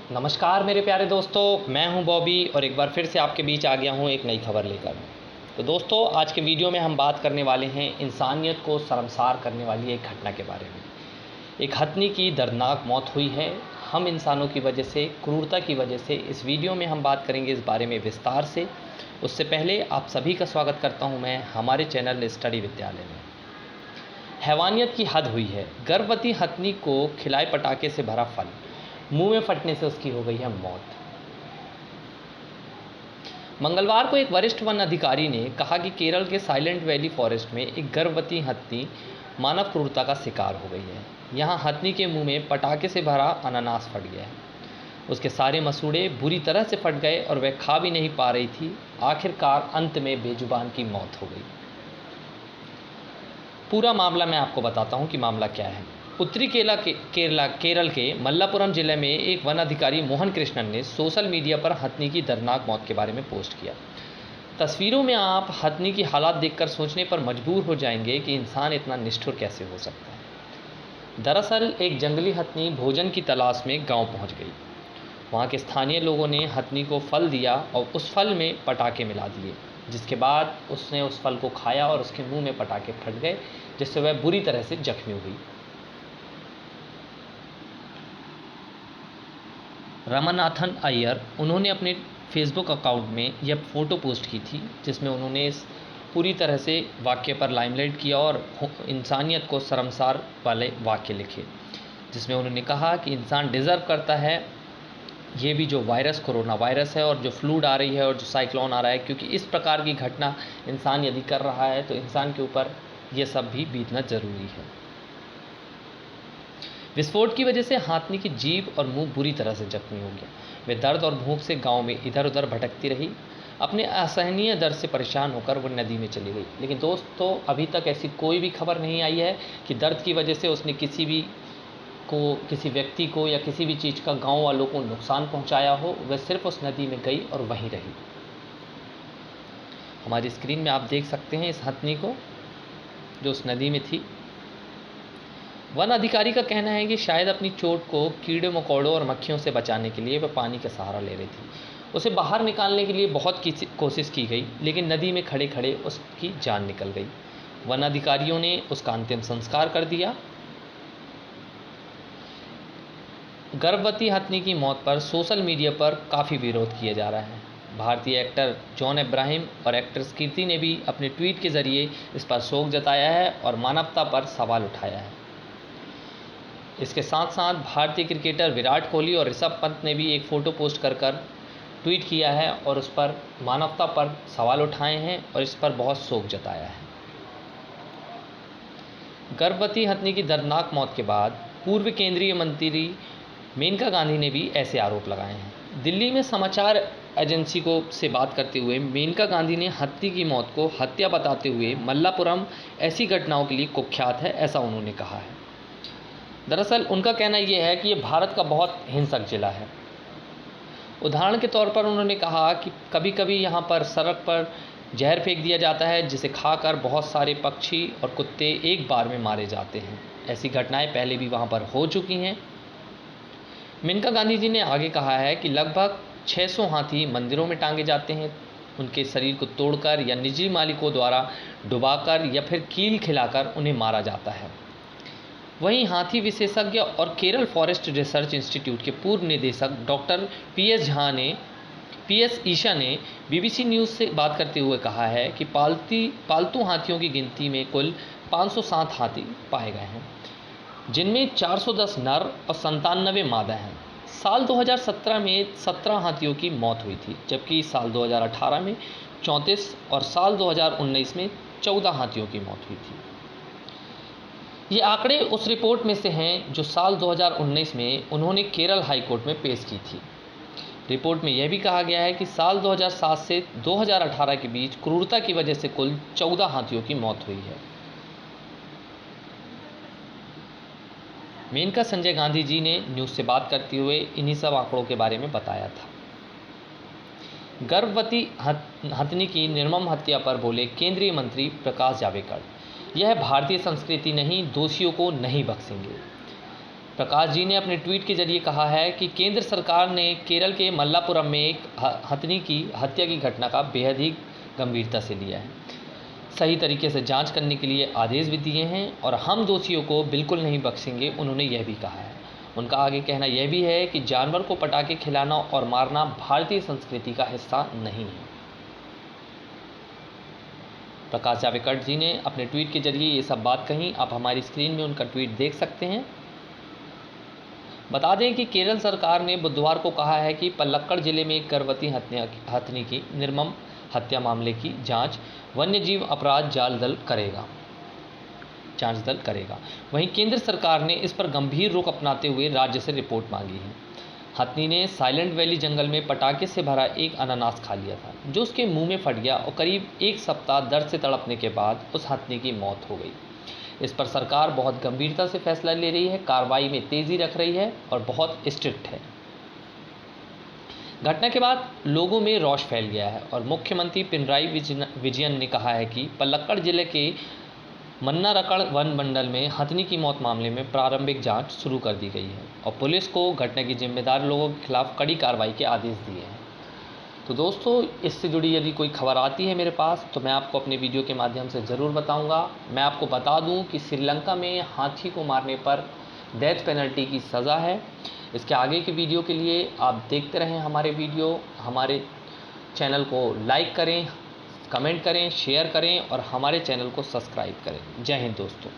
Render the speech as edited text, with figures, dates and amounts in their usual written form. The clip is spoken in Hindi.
नमस्कार मेरे प्यारे दोस्तों, मैं हूं बॉबी और एक बार फिर से आपके बीच आ गया हूं एक नई खबर लेकर। तो दोस्तों, आज के वीडियो में हम बात करने वाले हैं इंसानियत को शर्मसार करने वाली एक घटना के बारे में। एक हथनी की दर्दनाक मौत हुई है हम इंसानों की वजह से, क्रूरता की वजह से। इस वीडियो में हम बात करेंगे इस बारे में विस्तार से। उससे पहले आप सभी का स्वागत करता हूँ मैं हमारे चैनल स्टडी विद्यालय में। हैवानियत की हद हुई है। गर्भवती हथनी को खिलाए पटाखे से भरा फल, मुंह में फटने से उसकी हो गई है मौत। मंगलवार को एक वरिष्ठ वन अधिकारी ने कहा कि केरल के साइलेंट वैली फॉरेस्ट में एक गर्भवती हथनी मानव क्रूरता का शिकार हो गई है। यहाँ हथनी के मुंह में पटाखे से भरा अनानास फट गया है। उसके सारे मसूड़े बुरी तरह से फट गए और वह खा भी नहीं पा रही थी। आखिरकार अंत में बेजुबान की मौत हो गई। पूरा मामला मैं आपको बताता हूँ कि मामला क्या है। उत्तरी केरल के मल्लापुरम जिले में एक वन अधिकारी मोहन कृष्णन ने सोशल मीडिया पर हथनी की दर्दनाक मौत के बारे में पोस्ट किया। तस्वीरों में आप हथनी की हालात देखकर सोचने पर मजबूर हो जाएंगे कि इंसान इतना निष्ठुर कैसे हो सकता है। दरअसल एक जंगली हथनी भोजन की तलाश में गांव पहुंच गई। वहां के स्थानीय लोगों ने हथनी को फल दिया और उस फल में पटाखे मिला दिए, जिसके बाद उसने उस फल को खाया और उसके मुंह में पटाखे फट गए, जिससे वह बुरी तरह से जख्मी हुई। रामनाथन अय्यर, उन्होंने अपने फेसबुक अकाउंट में यह फ़ोटो पोस्ट की थी, जिसमें उन्होंने इस पूरी तरह से वाक्य पर लाइमलाइट किया और इंसानियत को शर्मसार वाले वाक्य लिखे, जिसमें उन्होंने कहा कि इंसान डिज़र्व करता है ये भी जो वायरस, कोरोना वायरस है और जो फ्लूड आ रही है और जो साइक्लोन आ रहा है, क्योंकि इस प्रकार की घटना इंसान यदि कर रहा है तो इंसान के ऊपर ये सब भी बीतना ज़रूरी है। विस्फोट की वजह से हथनी की जीभ और मुंह बुरी तरह से जख्मी हो गया। वे दर्द और भूख से गांव में इधर उधर भटकती रही। अपने असहनीय दर्द से परेशान होकर वो नदी में चली गई। लेकिन दोस्तों, अभी तक ऐसी कोई भी खबर नहीं आई है कि दर्द की वजह से उसने किसी व्यक्ति को या किसी भी चीज़ का गाँव वालों को नुकसान पहुँचाया हो। वह सिर्फ उस नदी में गई और वहीं रही। हमारी स्क्रीन में आप देख सकते हैं इस हथनी को जो उस नदी में थी। वन अधिकारी का कहना है कि शायद अपनी चोट को कीड़े मकोड़ों और मक्खियों से बचाने के लिए वह पानी का सहारा ले रही थी। उसे बाहर निकालने के लिए बहुत कोशिश की गई, लेकिन नदी में खड़े खड़े उसकी जान निकल गई। वन अधिकारियों ने उसका अंतिम संस्कार कर दिया। गर्भवती हथनी की मौत पर सोशल मीडिया पर काफ़ी विरोध किया जा रहा है। भारतीय एक्टर जॉन अब्राहम और एक्ट्रेस कीर्ति ने भी अपने ट्वीट के जरिए इस पर शोक जताया है और मानवता पर सवाल उठाया है। इसके साथ साथ भारतीय क्रिकेटर विराट कोहली और ऋषभ पंत ने भी एक फ़ोटो पोस्ट कर ट्वीट किया है और उस पर मानवता पर सवाल उठाए हैं और इस पर बहुत शोक जताया है। गर्भवती हथनी की दर्दनाक मौत के बाद पूर्व केंद्रीय मंत्री मेनका गांधी ने भी ऐसे आरोप लगाए हैं। दिल्ली में समाचार एजेंसी से बात करते हुए मेनका गांधी ने हथनी की मौत को हत्या बताते हुए मल्लापुरम ऐसी घटनाओं के लिए कुख्यात है, ऐसा उन्होंने कहा है। दरअसल उनका कहना यह है कि ये भारत का बहुत हिंसक जिला है। उदाहरण के तौर पर उन्होंने कहा कि कभी कभी यहाँ पर सड़क पर जहर फेंक दिया जाता है, जिसे खाकर बहुत सारे पक्षी और कुत्ते एक बार में मारे जाते हैं। ऐसी घटनाएं पहले भी वहाँ पर हो चुकी हैं। मेनका गांधी जी ने आगे कहा है कि लगभग 600 हाथी मंदिरों में टांगे जाते हैं। उनके शरीर को तोड़कर या निजी मालिकों द्वारा डुबाकर या फिर कील खिलाकर उन्हें मारा जाता है। वहीं हाथी विशेषज्ञ और केरल फॉरेस्ट रिसर्च इंस्टीट्यूट के पूर्व निदेशक डॉक्टर पीएस ईशा ने बीबीसी न्यूज़ से बात करते हुए कहा है कि पालतू हाथियों की गिनती में कुल 507 हाथी पाए गए हैं, जिनमें 410 नर और 97 मादा हैं। साल 2017 में 17 हाथियों की मौत हुई थी, जबकि साल 2018 में 34 और साल 2019 में 14 हाथियों की मौत हुई थी। ये आंकड़े उस रिपोर्ट में से हैं जो साल 2019 में उन्होंने केरल हाई कोर्ट में पेश की थी। रिपोर्ट में यह भी कहा गया है कि साल 2007 से 2018 के बीच क्रूरता की वजह से कुल 14 हाथियों की मौत हुई है। मेनका संजय गांधी जी ने न्यूज़ से बात करते हुए इन्हीं सब आंकड़ों के बारे में बताया था। गर्भवती हथनी की निर्मम हत्या पर बोले केंद्रीय मंत्री प्रकाश जावड़ेकर, यह भारतीय संस्कृति नहीं, दोषियों को नहीं बख्शेंगे। प्रकाश जी ने अपने ट्वीट के जरिए कहा है कि केंद्र सरकार ने केरल के मल्लापुरम में एक हथनी की हत्या की घटना का बेहद ही गंभीरता से लिया है, सही तरीके से जांच करने के लिए आदेश भी दिए हैं और हम दोषियों को बिल्कुल नहीं बख्शेंगे, उन्होंने यह भी कहा है। उनका आगे कहना यह भी है कि जानवर को पटाखे खिलाना और मारना भारतीय संस्कृति का हिस्सा नहीं है। प्रकाश जावड़ेकर जी ने अपने ट्वीट के जरिए ये सब बात कही। आप हमारी स्क्रीन में उनका ट्वीट देख सकते हैं। बता दें कि केरल सरकार ने बुधवार को कहा है कि पलक्कड़ जिले में एक गर्भवती हथनी की निर्मम हत्या मामले की जांच वन्यजीव अपराध जांच दल करेगा। वहीं केंद्र सरकार ने इस पर गंभीर रुख अपनाते हुए राज्य से रिपोर्ट मांगी है। हथनी ने साइलेंट वैली जंगल में पटाखे से भरा एक अनानास खा लिया था, जो उसके मुंह में फट गया और करीब एक सप्ताह दर्द से तड़पने के बाद उस हथनी की मौत हो गई। इस पर सरकार बहुत गंभीरता से फैसला ले रही है, कार्रवाई में तेज़ी रख रही है और बहुत स्ट्रिक्ट है। घटना के बाद लोगों में रोष फैल गया है और मुख्यमंत्री पिनराई विजयन ने कहा है कि पलक्कड़ जिले के मन्नारकड़ वन मंडल में हथनी की मौत मामले में प्रारंभिक जांच शुरू कर दी गई है और पुलिस को घटना के जिम्मेदार लोगों के खिलाफ कड़ी कार्रवाई के आदेश दिए हैं। तो दोस्तों, इससे जुड़ी यदि कोई खबर आती है मेरे पास तो मैं आपको अपने वीडियो के माध्यम से ज़रूर बताऊंगा। मैं आपको बता दूं कि श्रीलंका में हाथी को मारने पर डेथ पेनल्टी की सज़ा है। इसके आगे के वीडियो के लिए आप देखते रहें हमारे वीडियो। हमारे चैनल को लाइक करें, कमेंट करें, शेयर करें और हमारे चैनल को सब्सक्राइब करें। जय हिंद दोस्तों।